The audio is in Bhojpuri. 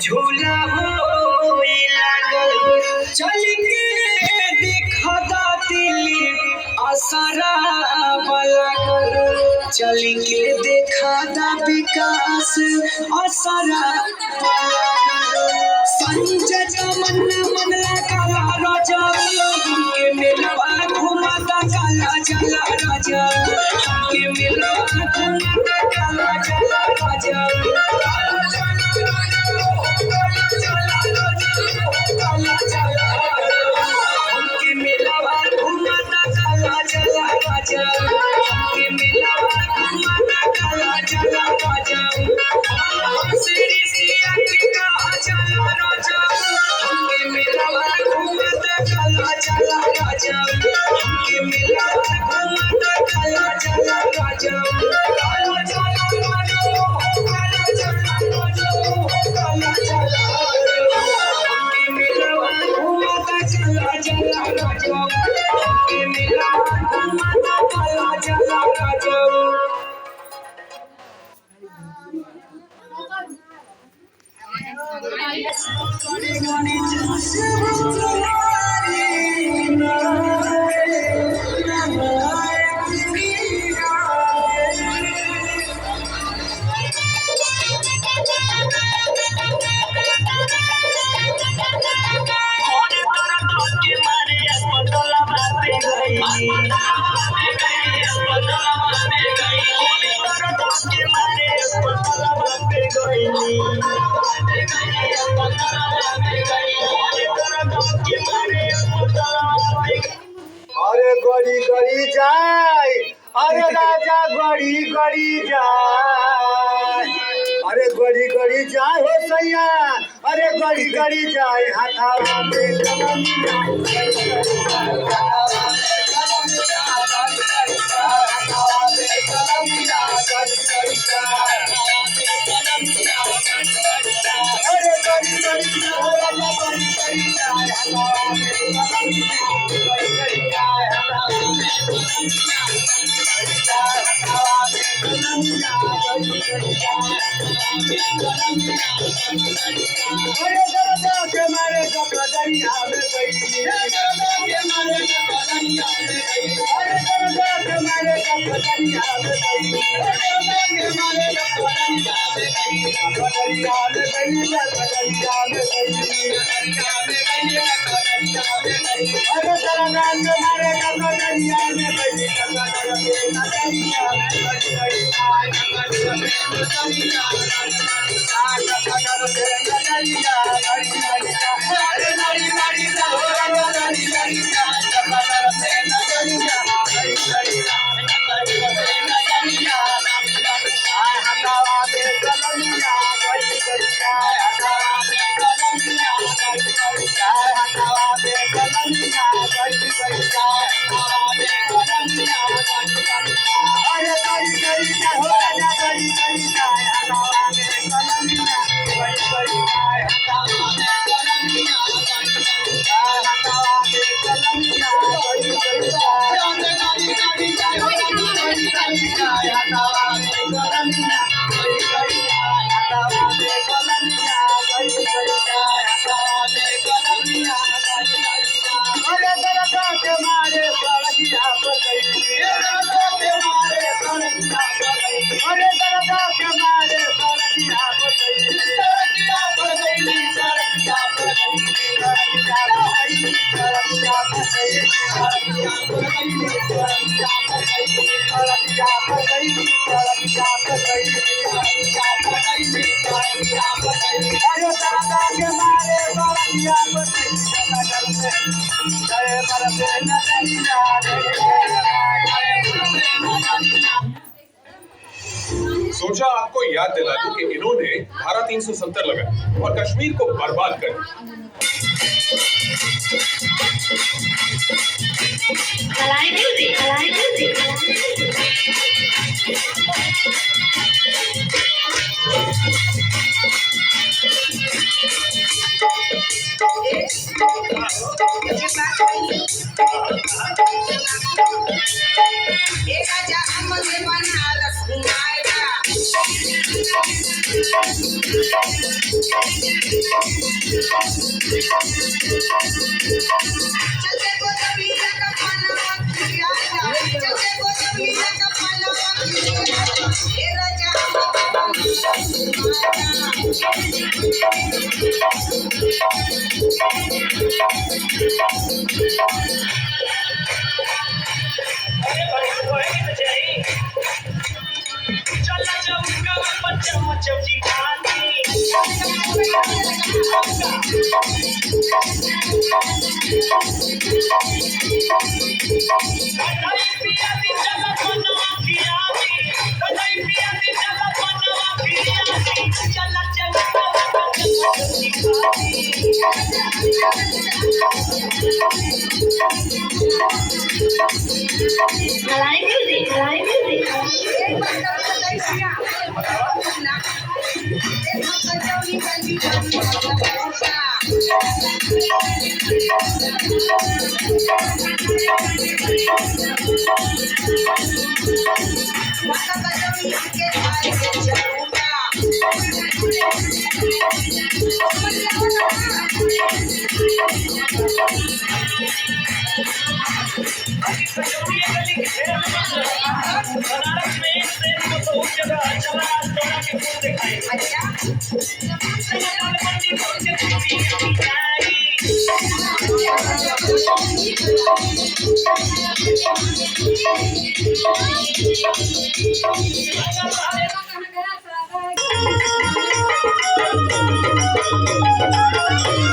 झूला हो लागल चल के देखा दिल्ली असरा लागल चल के देखा विकास असरा संजय तमन्ना मनला काला राजा के मिलवा घुमाता काला चला राजा के मिलवा घुमाता काला चला राजा अरे गड़ी गड़ी जाए अरे राजा गड़ी गड़ी जाए अरे गड़ी गड़ी जाए हो सैया अरे गड़ी गड़ी जाए हाथावा में अरे गड़ी गड़ी सोचा आपको याद दिला दूं कि इन्होंने धारा 370 लगाई और कश्मीर को बर्बाद कर दिया। Thank you.